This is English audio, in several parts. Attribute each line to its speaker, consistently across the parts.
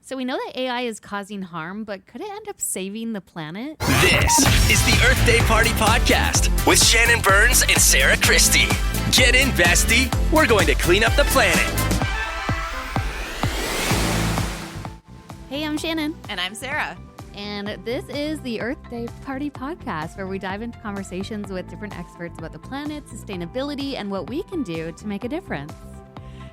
Speaker 1: So we know that AI is causing harm, but could it end up saving the planet?
Speaker 2: This is the Earth Day Party Podcast with Shannon Burns and Sarah Christie. Get in, bestie. We're going to clean up the planet.
Speaker 1: Hey, I'm Shannon.
Speaker 3: And I'm Sarah.
Speaker 1: And this is the Earth Day Party Podcast, where we dive into conversations with different experts about the planet, sustainability, and what we can do to make a difference.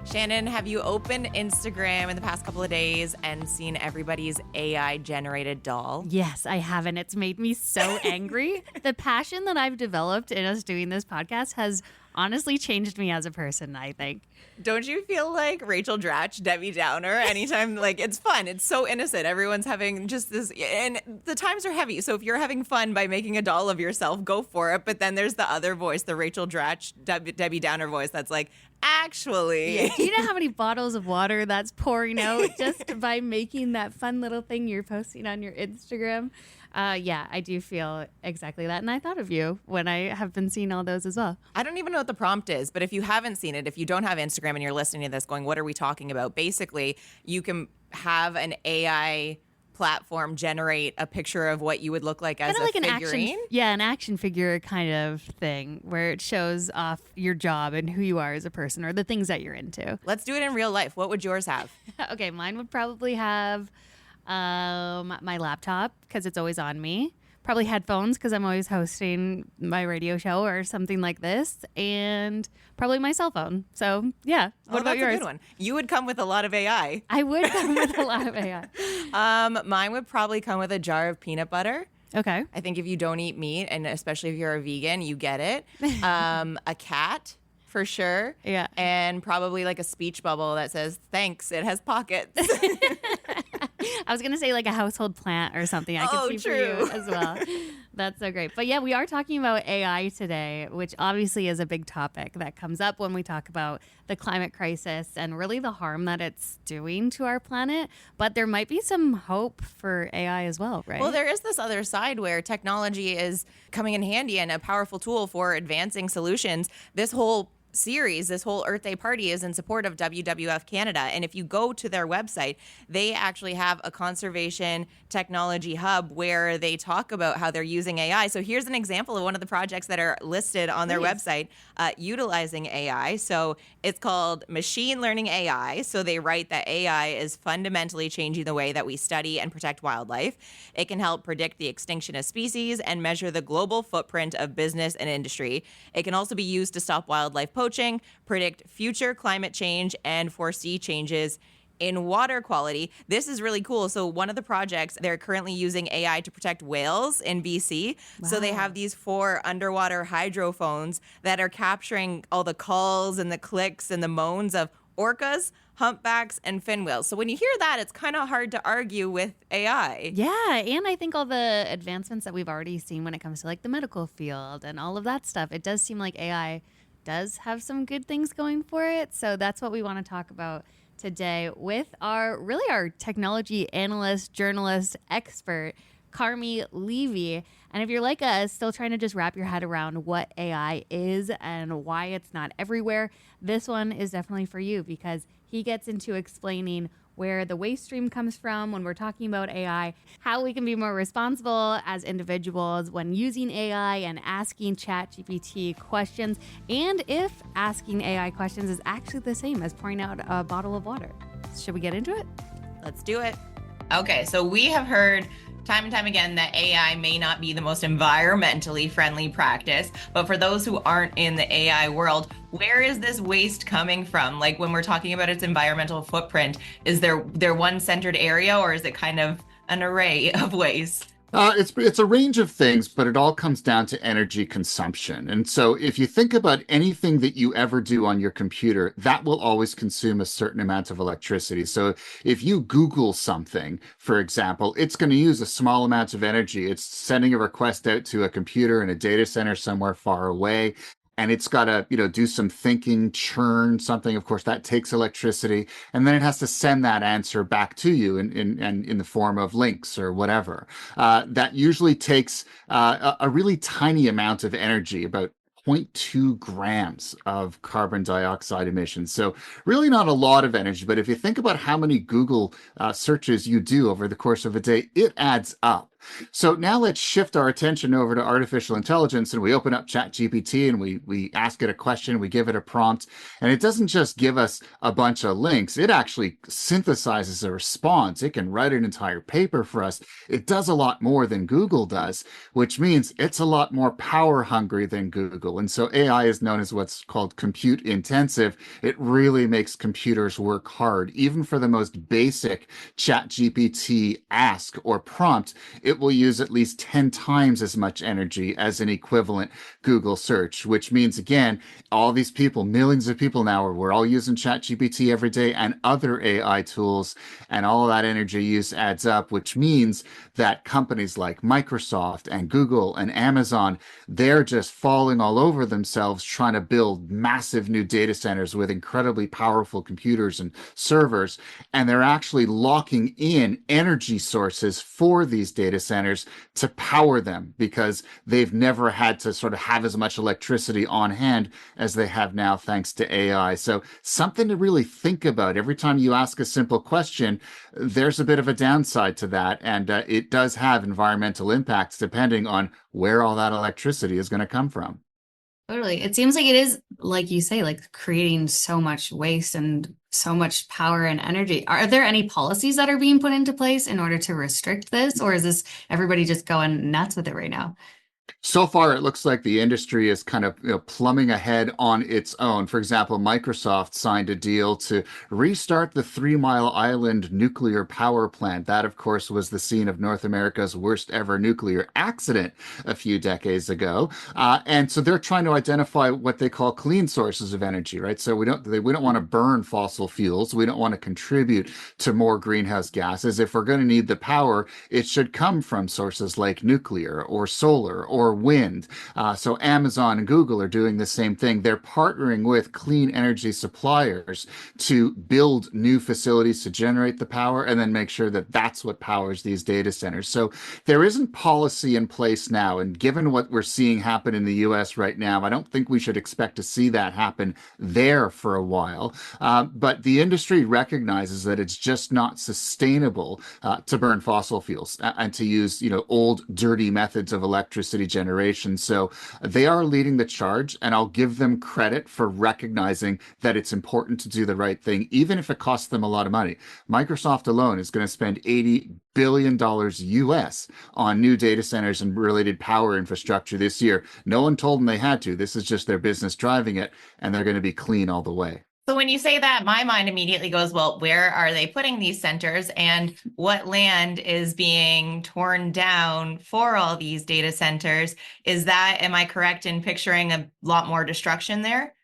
Speaker 3: Shannon, have you opened Instagram in the past couple of days and seen everybody's AI-generated doll?
Speaker 1: Yes, I have, and it's made me so angry. The passion that I've developed in us doing this podcast has honestly changed me as a person, I think.
Speaker 3: Don't you feel like Rachel Dratch, Debbie Downer, anytime, like, it's fun. It's so innocent. Everyone's having just this, and the times are heavy. So if you're having fun by making a doll of yourself, go for it. But then there's the other voice, the Rachel Dratch, Debbie Downer voice that's like, actually.
Speaker 1: Yeah. Do you know how many bottles of water that's pouring out just by making that fun little thing you're posting on your Instagram? Yeah, I do feel exactly that. And I thought of you when I have been seeing all those as well.
Speaker 3: I don't even know what the prompt is, but if you haven't seen it, if you don't have Instagram and you're listening to this going, what are we talking about? Basically, you can have an AI platform generate a picture of what you would look like as
Speaker 1: kind of
Speaker 3: a
Speaker 1: like
Speaker 3: figurine.
Speaker 1: An action figure kind of thing where it shows off your job and who you are as a person or the things that you're into.
Speaker 3: Let's do it in real life. What would yours have?
Speaker 1: Okay, mine would probably have my laptop because it's always on me. Probably headphones because I'm always hosting my radio show or something like this, and probably my cell phone. So yeah, what about yours?
Speaker 3: That's a good one. You would come with a lot of AI.
Speaker 1: I would come with a lot of AI.
Speaker 3: Mine would probably come with a jar of peanut butter.
Speaker 1: Okay.
Speaker 3: I think if you don't eat meat, and especially if you're a vegan, you get it. A cat. For sure.
Speaker 1: Yeah.
Speaker 3: And probably like a speech bubble that says, thanks, it has pockets.
Speaker 1: I was going to say like a household plant or something I could see
Speaker 3: true.
Speaker 1: for you as well. That's so great. But yeah, we are talking about AI today, which obviously is a big topic that comes up when we talk about the climate crisis and really the harm that it's doing to our planet. But there might be some hope for AI as well, right?
Speaker 3: Well, there is this other side where technology is coming in handy and a powerful tool for advancing solutions. This whole Earth Day party is in support of WWF Canada. And if you go to their website, they actually have a conservation technology hub where they talk about how they're using AI. So here's an example of one of the projects that are listed on their website utilizing AI. So it's called Machine Learning AI. So they write that AI is fundamentally changing the way that we study and protect wildlife. It can help predict the extinction of species and measure the global footprint of business and industry. It can also be used to stop wildlife poaching, predict future climate change, and foresee changes in water quality. This is really cool. So one of the projects, they're currently using AI to protect whales in BC. Wow. So they have these 4 underwater hydrophones that are capturing all the calls and the clicks and the moans of orcas, humpbacks, and fin whales. So when you hear that, it's kind of hard to argue with AI.
Speaker 1: Yeah, and I think all the advancements that we've already seen when it comes to like the medical field and all of that stuff, it does seem like AI does have some good things going for it. So that's what we want to talk about today with our technology analyst, journalist, expert, Carmi Levy. And if you're like us, still trying to just wrap your head around what AI is and why it's not everywhere, this one is definitely for you because he gets into explaining where the waste stream comes from when we're talking about AI, how we can be more responsible as individuals when using AI and asking ChatGPT questions, and if asking AI questions is actually the same as pouring out a bottle of water. Should we get into it?
Speaker 3: Let's do it. Okay, so we have heard time and time again that AI may not be the most environmentally friendly practice, but for those who aren't in the AI world, where is this waste coming from? Like when we're talking about its environmental footprint, is there one centered area or is it kind of an array of waste?
Speaker 4: It's a range of things, but it all comes down to energy consumption. And so if you think about anything that you ever do on your computer, that will always consume a certain amount of electricity. So if you Google something, for example, it's going to use a small amount of energy. It's sending a request out to a computer in a data center somewhere far away. And it's got to, do some thinking, churn something. Of course, that takes electricity. And then it has to send that answer back to you in the form of links or whatever. That usually takes a really tiny amount of energy, about 0.2 grams of carbon dioxide emissions. So really not a lot of energy, but if you think about how many Google searches you do over the course of a day, it adds up. So now let's shift our attention over to artificial intelligence, and we open up ChatGPT and we ask it a question, we give it a prompt, and it doesn't just give us a bunch of links. It actually synthesizes a response. It can write an entire paper for us. It does a lot more than Google does, which means it's a lot more power hungry than Google. And so AI is known as what's called compute intensive. It really makes computers work hard. Even for the most basic ChatGPT ask or prompt, it will use at least 10 times as much energy as an equivalent Google search, which means, again, all these people, millions of people now, we're all using ChatGPT every day and other AI tools, and all of that energy use adds up, which means that companies like Microsoft and Google and Amazon, they're just falling all over themselves trying to build massive new data centers with incredibly powerful computers and servers, and they're actually locking in energy sources for these data centers to power them because they've never had to sort of have as much electricity on hand as they have now thanks to AI. So something to really think about. Every time you ask a simple question, there's a bit of a downside to that, and it does have environmental impacts depending on where all that electricity is going to come from.
Speaker 1: Totally. It seems like it is, like you say, like creating so much waste and so much power and energy. Are there any policies that are being put into place in order to restrict this, or is this everybody just going nuts with it right now?
Speaker 4: So far, it looks like the industry is kind of plumbing ahead on its own. For example, Microsoft signed a deal to restart the 3 Mile Island nuclear power plant. That, of course, was the scene of North America's worst ever nuclear accident a few decades ago. And so they're trying to identify what they call clean sources of energy, right? So we don't want to burn fossil fuels. We don't want to contribute to more greenhouse gases. If we're going to need the power, it should come from sources like nuclear or solar or wind. So Amazon and Google are doing the same thing. They're partnering with clean energy suppliers to build new facilities to generate the power and then make sure that that's what powers these data centers. So there isn't policy in place now. And given what we're seeing happen in the US right now, I don't think we should expect to see that happen there for a while. But the industry recognizes that it's just not sustainable to burn fossil fuels and to use, old dirty methods of electricity generation. So they are leading the charge, and I'll give them credit for recognizing that it's important to do the right thing, even if it costs them a lot of money. Microsoft alone is going to spend $80 billion US on new data centers and related power infrastructure this year. No one told them they had to. This is just their business driving it, and they're going to be clean all the way.
Speaker 3: So when you say that, my mind immediately goes, well, where are they putting these centers and what land is being torn down for all these data centers? Am I correct in picturing a lot more destruction there?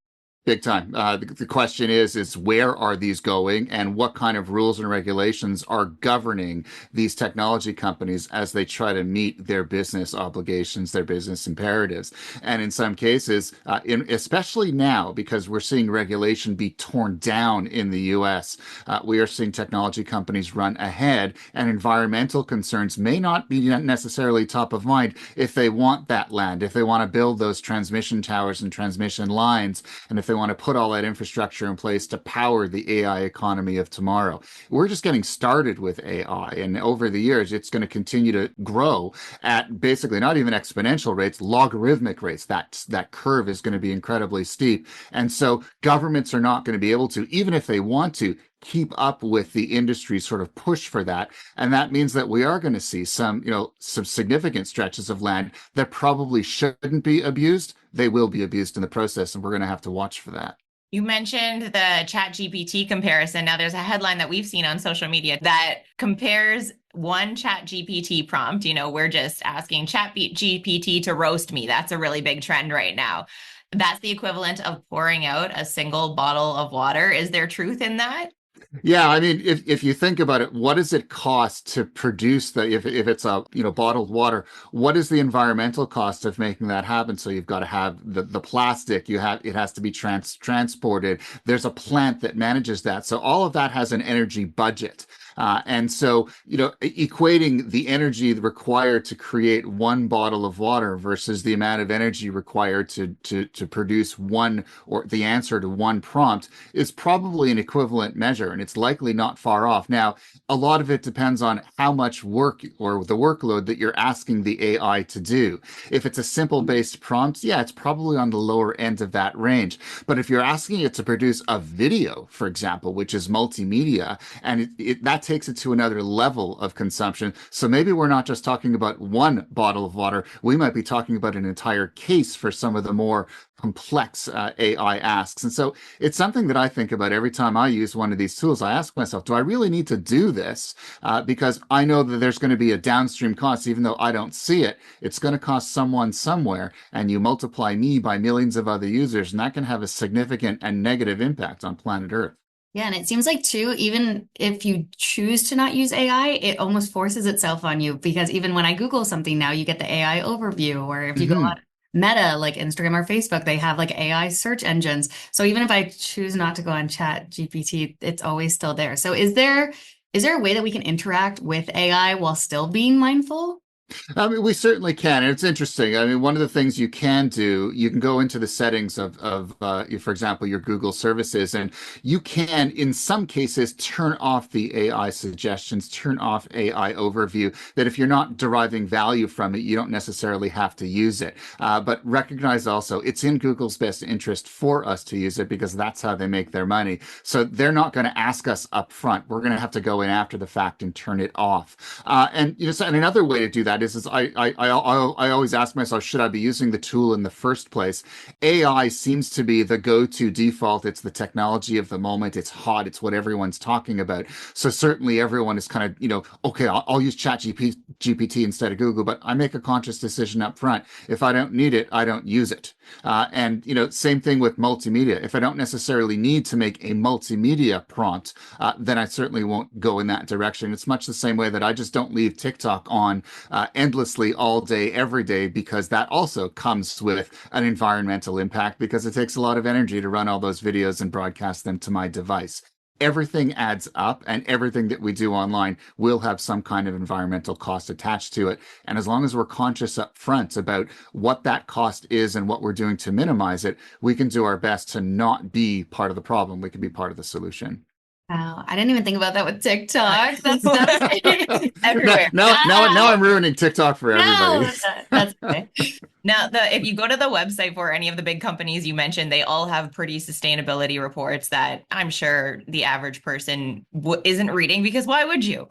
Speaker 4: Big time. The question is where are these going and what kind of rules and regulations are governing these technology companies as they try to meet their business obligations, their business imperatives. And in some cases, especially now, because we're seeing regulation be torn down in the US, we are seeing technology companies run ahead, and environmental concerns may not be necessarily top of mind if they want that land, if they want to build those transmission towers and transmission lines, and if they want to put all that infrastructure in place to power the AI economy of tomorrow. We're just getting started with AI, and over the years, it's going to continue to grow at basically not even exponential rates, logarithmic rates. That curve is going to be incredibly steep. And so governments are not going to be able to, even if they want to, keep up with the industry's sort of push for that. And that means that we are going to see some significant stretches of land that probably shouldn't be abused. They will be abused in the process, and we're going to have to watch for that.
Speaker 3: You mentioned the ChatGPT comparison. Now, there's a headline that we've seen on social media that compares one ChatGPT prompt. We're just asking ChatGPT to roast me. That's a really big trend right now. That's the equivalent of pouring out a single bottle of water. Is there truth in that?
Speaker 4: Yeah, I mean, if you think about it, what does it cost to produce if it's a bottled water? What is the environmental cost of making that happen? So you've got to have the plastic. It has to be transported. There's a plant that manages that. So all of that has an energy budget. And so, equating the energy required to create one bottle of water versus the amount of energy required to produce one or the answer to one prompt is probably an equivalent measure, and it's likely not far off. Now, a lot of it depends on how much work or the workload that you're asking the AI to do. If it's a simple based prompt, yeah, it's probably on the lower end of that range. But if you're asking it to produce a video, for example, which is multimedia, and that takes it to another level of consumption. So maybe we're not just talking about one bottle of water. We might be talking about an entire case for some of the more complex AI asks. And so it's something that I think about every time I use one of these tools. I ask myself, do I really need to do this? Because I know that there's going to be a downstream cost, even though I don't see it. It's going to cost someone somewhere, and you multiply me by millions of other users, and that can have a significant and negative impact on planet Earth.
Speaker 1: Yeah, and it seems like too, even if you choose to not use AI, it almost forces itself on you because even when I Google something now, you get the AI overview, or if you go on Meta, like Instagram or Facebook, they have like AI search engines. So even if I choose not to go on Chat GPT, it's always still there. So is there a way that we can interact with AI while still being mindful?
Speaker 4: I mean, we certainly can. And it's interesting. I mean, one of the things you can do, you can go into the settings of for example, your Google services, and you can, in some cases, turn off the AI suggestions, turn off AI overview, that if you're not deriving value from it, you don't necessarily have to use it. But recognize also, it's in Google's best interest for us to use it because that's how they make their money. So they're not going to ask us up front. We're going to have to go in after the fact and turn it off. And another way to do that is I always ask myself, should I be using the tool in the first place? AI seems to be the go-to default. It's the technology of the moment. It's hot. It's what everyone's talking about. So certainly everyone is kind of, okay, I'll use GPT instead of Google, but I make a conscious decision up front. If I don't need it, I don't use it. Same thing with multimedia. If I don't necessarily need to make a multimedia prompt, then I certainly won't go in that direction. It's much the same way that I just don't leave TikTok on endlessly all day, every day, because that also comes with an environmental impact because it takes a lot of energy to run all those videos and broadcast them to my device. Everything adds up, and everything that we do online will have some kind of environmental cost attached to it. And as long as we're conscious up front about what that cost is and what we're doing to minimize it, we can do our best to not be part of the problem. We can be part of the solution.
Speaker 1: Wow, I didn't even think about that with TikTok. That's
Speaker 3: everywhere.
Speaker 4: Now I'm ruining TikTok for everybody.
Speaker 1: No, that's okay.
Speaker 3: Now, if you go to the website for any of the big companies you mentioned, they all have pretty sustainability reports that I'm sure the average person isn't reading, because why would you?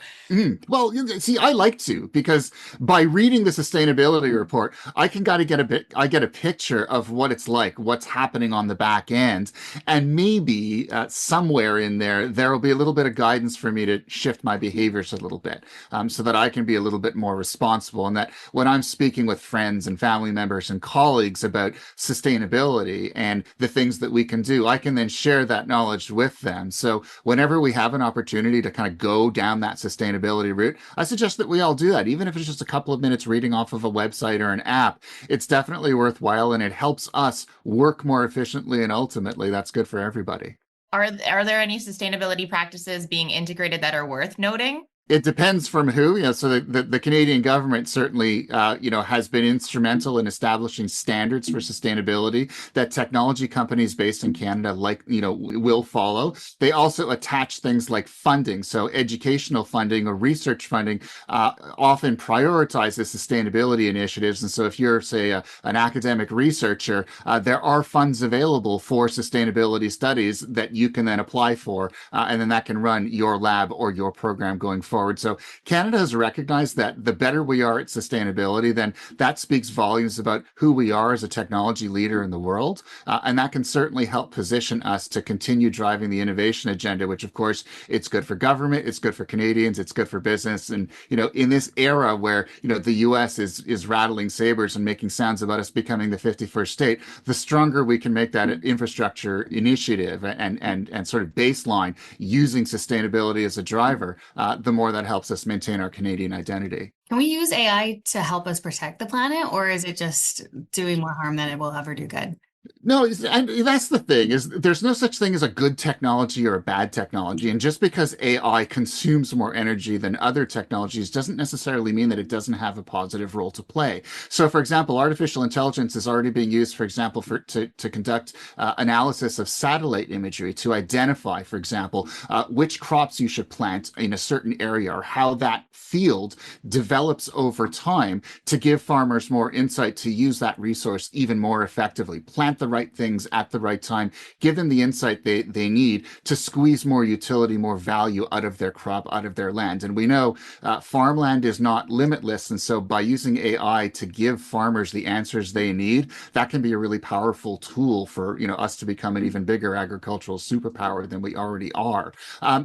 Speaker 4: Well, see, I like to, because by reading the sustainability report, I get a picture of what it's like, what's happening on the back end, and maybe somewhere in there will be a little bit of guidance for me to shift my behaviors a little bit, so that I can be a little bit more responsible, and that when I'm speaking with friends and family members and colleagues about sustainability and the things that we can do, I can then share that knowledge with them. So whenever we have an opportunity to kind of go down that sustainability route, I suggest that we all do that. Even if it's just a couple of minutes reading off of a website or an app, it's definitely worthwhile, and it helps us work more efficiently, and ultimately that's good for everybody.
Speaker 3: Are there any sustainability practices being integrated that are worth noting?
Speaker 4: It depends from who. So the Canadian government certainly, has been instrumental in establishing standards for sustainability that technology companies based in Canada, will follow. They also attach things like funding. So educational funding or research funding often prioritizes sustainability initiatives. And so if you're, say, an academic researcher, there are funds available for sustainability studies that you can then apply for, and then that can run your lab or your program going forward. So Canada has recognized that the better we are at sustainability, then that speaks volumes about who we are as a technology leader in the world. And that can certainly help position us to continue driving the innovation agenda, which of course, it's good for government, it's good for Canadians, it's good for business. And, in this era where, the US is rattling sabers and making sounds about us becoming the 51st state, the stronger we can make that infrastructure initiative and sort of baseline using sustainability as a driver, the more that helps us maintain our Canadian identity.
Speaker 1: Can we use AI to help us protect the planet, or is it just doing more harm than it will ever do good?
Speaker 4: No, and that's the thing is there's no such thing as a good technology or a bad technology. And just because AI consumes more energy than other technologies doesn't necessarily mean that it doesn't have a positive role to play. So, for example, artificial intelligence is already being used, for example, to conduct analysis of satellite imagery to identify, for example, which crops you should plant in a certain area or how that field develops over time to give farmers more insight to use that resource even more effectively. Plant the right things at the right time, give them the insight they need to squeeze more utility, more value out of their crop, out of their land. And we know farmland is not limitless. And so by using AI to give farmers the answers they need, that can be a really powerful tool for us to become an even bigger agricultural superpower than we already are.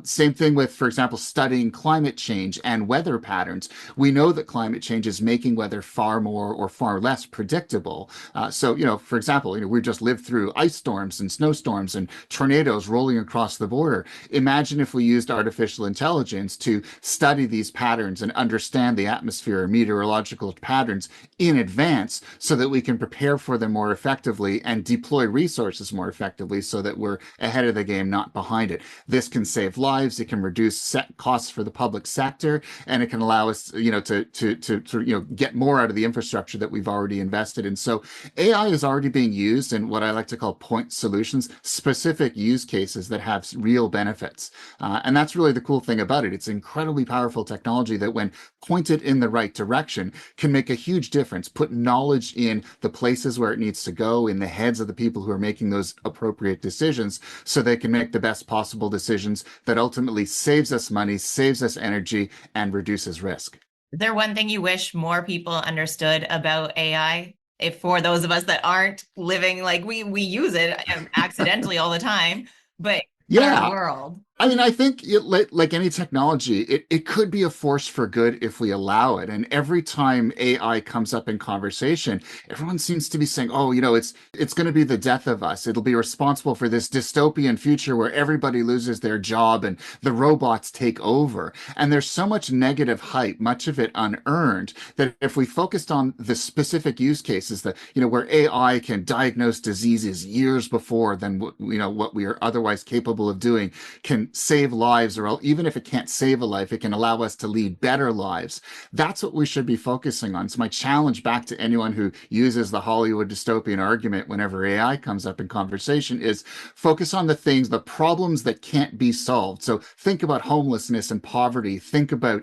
Speaker 4: Same thing with, for example, studying climate change and weather patterns. We know that climate change is making weather far more or far less predictable. So, for example, we just lived through ice storms and snowstorms and tornadoes rolling across the border. Imagine if we used artificial intelligence to study these patterns and understand the atmosphere and meteorological patterns in advance so that we can prepare for them more effectively and deploy resources more effectively so that we're ahead of the game, not behind it. This can save lives. It can reduce costs for the public sector, and it can allow us, to get more out of the infrastructure that we've already invested in. So AI is already being used in what I like to call point solutions, specific use cases that have real benefits. And that's really the cool thing about it. It's incredibly powerful technology that when pointed in the right direction can make a huge difference, put knowledge in the places where it needs to go, in the heads of the people who are making those appropriate decisions so they can make the best possible decisions that ultimately saves us money, saves us energy, and reduces risk.
Speaker 3: Is there one thing you wish more people understood about AI? If for those of us that aren't living, like we use it accidentally all the time, but in our
Speaker 4: Yeah.
Speaker 3: world.
Speaker 4: I mean, I think like any technology, it could be a force for good if we allow it. And every time AI comes up in conversation, everyone seems to be saying, "Oh, it's going to be the death of us. It'll be responsible for this dystopian future where everybody loses their job and the robots take over." And there's so much negative hype, much of it unearned, that if we focused on the specific use cases that where AI can diagnose diseases years before than what we are otherwise capable of doing, can save lives, or even if it can't save a life, it can allow us to lead better lives. That's what we should be focusing on. So my challenge back to anyone who uses the Hollywood dystopian argument whenever AI comes up in conversation is focus on the things, the problems that can't be solved. So think about homelessness and poverty. Think about,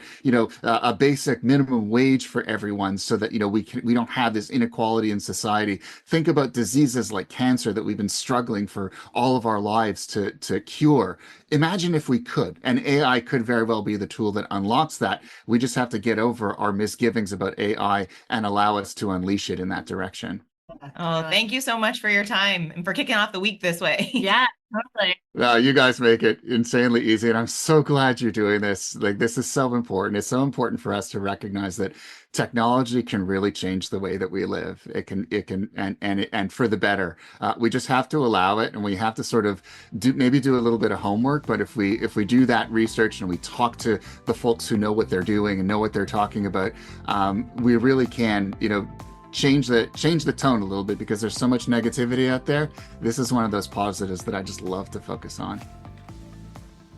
Speaker 4: a basic minimum wage for everyone so that, we don't have this inequality in society. Think about diseases like cancer that we've been struggling for all of our lives to cure. Imagine if we could, and AI could very well be the tool that unlocks that. We just have to get over our misgivings about AI and allow us to unleash it in that direction.
Speaker 3: Oh, thank you so much for your time and for kicking off the week this way.
Speaker 1: Yeah, totally.
Speaker 4: You guys make it insanely easy, and I'm so glad you're doing this. Like, this is so important. It's so important for us to recognize that technology can really change the way that we live. It can, and for the better. We just have to allow it, and we have to sort of do a little bit of homework. But if we do that research and we talk to the folks who know what they're doing and know what they're talking about, we really can, change the tone a little bit, because there's so much negativity out there. This is one of those positives that I just love to focus on.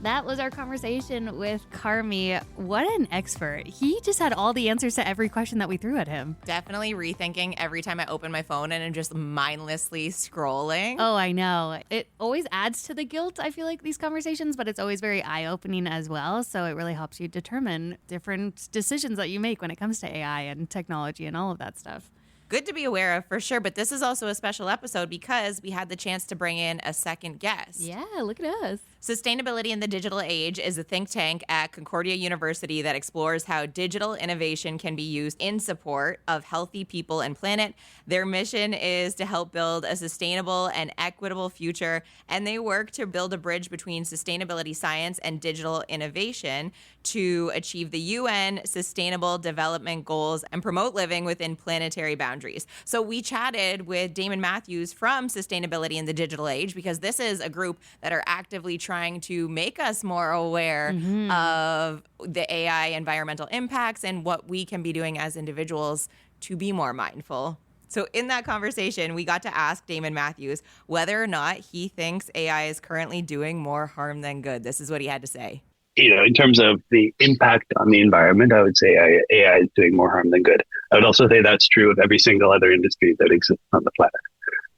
Speaker 1: That was our conversation with Carmi. What an expert. He just had all the answers to every question that we threw at him.
Speaker 3: Definitely rethinking every time I open my phone and I'm just mindlessly scrolling.
Speaker 1: Oh, I know. It always adds to the guilt, I feel like, these conversations, but it's always very eye-opening as well. So it really helps you determine different decisions that you make when it comes to AI and technology and all of that stuff.
Speaker 3: Good to be aware of for sure, but this is also a special episode because we had the chance to bring in a second guest.
Speaker 1: Yeah, look at us.
Speaker 3: Sustainability in the Digital Age is a think tank at Concordia University that explores how digital innovation can be used in support of healthy people and planet. Their mission is to help build a sustainable and equitable future, and they work to build a bridge between sustainability science and digital innovation to achieve the UN Sustainable Development Goals and promote living within planetary boundaries. So we chatted with Damon Mathews from Sustainability in the Digital Age, because this is a group that are actively trying to make us more aware of the AI environmental impacts and what we can be doing as individuals to be more mindful. So in that conversation, we got to ask Damon Mathews whether or not he thinks AI is currently doing more harm than good. This is what he had to say.
Speaker 5: In terms of the impact on the environment, I would say AI is doing more harm than good. I would also say that's true of every single other industry that exists on the planet.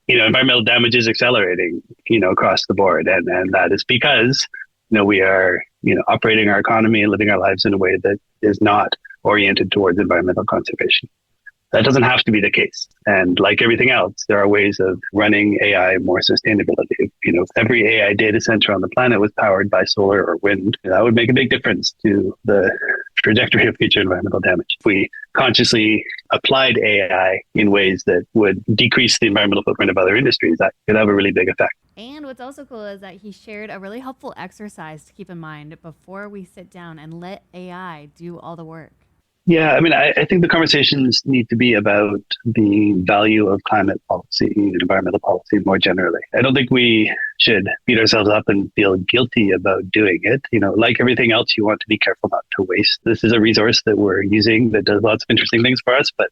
Speaker 5: Environmental damage is accelerating, across the board. And that is because, we are, operating our economy and living our lives in a way that is not oriented towards environmental conservation. That doesn't have to be the case. And like everything else, there are ways of running AI more sustainability. If every AI data center on the planet was powered by solar or wind, that would make a big difference to the trajectory of future environmental damage. If we consciously applied AI in ways that would decrease the environmental footprint of other industries, that could have a really big effect.
Speaker 1: And what's also cool is that he shared a really helpful exercise to keep in mind before we sit down and let AI do all the work.
Speaker 5: Yeah, I think the conversations need to be about the value of climate policy and environmental policy more generally. I don't think we should beat ourselves up and feel guilty about doing it. Like everything else, you want to be careful not to waste. This is a resource that we're using that does lots of interesting things for us, but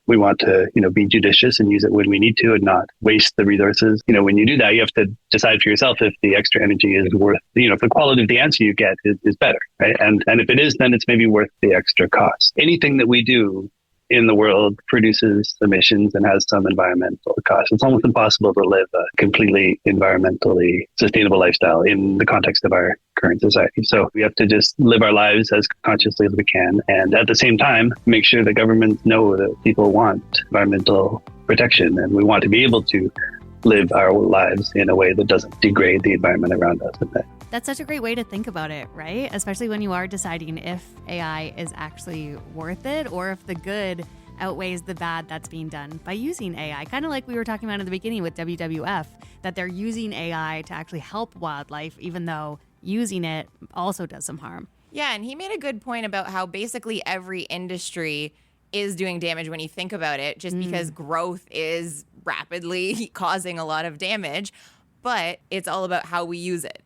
Speaker 5: we want to, be judicious and use it when we need to and not waste the resources. When you do that, you have to decide for yourself if the extra energy is worth, if the quality of the answer you get is better, right? And if it is, then it's maybe worth the extra cost. Anything that we do in the world produces emissions and has some environmental cost. It's almost impossible to live a completely environmentally sustainable lifestyle in the context of our current society. So we have to just live our lives as consciously as we can. And at the same time, make sure that governments know that people want environmental protection and we want to be able to live our lives in a way that doesn't degrade the environment around us.
Speaker 1: That's such a great way to think about it, right? Especially when you are deciding if AI is actually worth it or if the good outweighs the bad that's being done by using AI. Kind of like we were talking about in the beginning with WWF, that they're using AI to actually help wildlife, even though using it also does some harm.
Speaker 3: Yeah, and he made a good point about how basically every industry is doing damage when you think about it, just because growth is rapidly causing a lot of damage. But it's all about how we use it.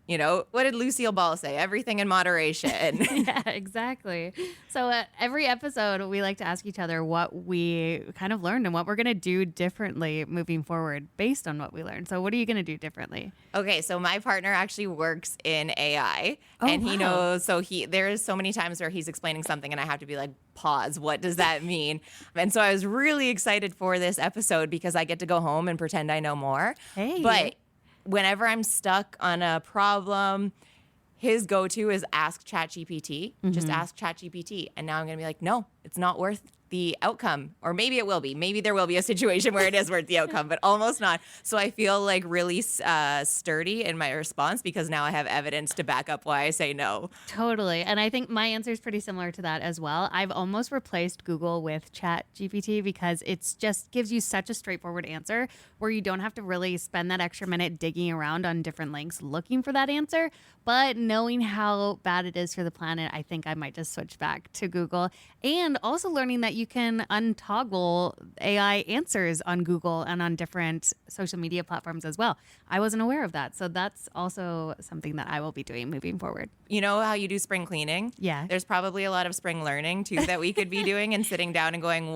Speaker 3: What did Lucille Ball say? Everything in moderation.
Speaker 1: Yeah, exactly. So every episode, we like to ask each other what we kind of learned and what we're going to do differently moving forward based on what we learned. So what are you going to do differently?
Speaker 3: Okay, so my partner actually works in AI and he
Speaker 1: wow.
Speaker 3: knows, there's so many times where he's explaining something and I have to be like, pause, what does that mean? And so I was really excited for this episode because I get to go home and pretend I know more.
Speaker 1: Hey.
Speaker 3: But whenever I'm stuck on a problem, his go-to is ask ChatGPT. Just ask ChatGPT. And now I'm going to be like, no, it's not worth the outcome. Or maybe it will be. Maybe there will be a situation where it is worth the outcome, but almost not. So I feel like really sturdy in my response because now I have evidence to back up why I say no.
Speaker 1: Totally. And I think my answer is pretty similar to that as well. I've almost replaced Google with ChatGPT because it's just gives you such a straightforward answer where you don't have to really spend that extra minute digging around on different links looking for that answer. But knowing how bad it is for the planet, I think I might just switch back to Google. And also learning that you can untoggle AI answers on Google and on different social media platforms as well. I wasn't aware of that. So that's also something that I will be doing moving forward.
Speaker 3: You know how you do spring cleaning?
Speaker 1: Yeah.
Speaker 3: There's probably a lot of spring learning too that we could be doing and sitting down and going,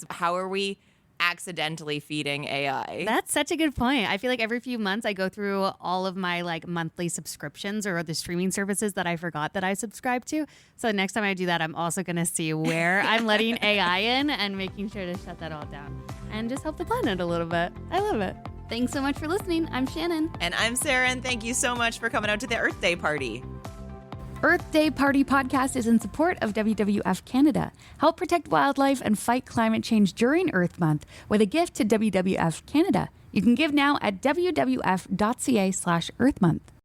Speaker 3: how are we accidentally feeding AI?
Speaker 1: That's such a good point. I feel like every few months I go through all of my monthly subscriptions or the streaming services that I forgot that I subscribe to. So next time I do that, I'm also going to see where I'm letting AI in and making sure to shut that all down and just help the planet a little bit. I love it. Thanks so much for listening. I'm Shannon.
Speaker 3: And I'm Sarah, and thank you so much for coming out to the Earth Day party.
Speaker 1: Earth Day Party podcast is in support of WWF Canada. Help protect wildlife and fight climate change during Earth Month with a gift to WWF Canada. You can give now at wwf.ca/earthmonth.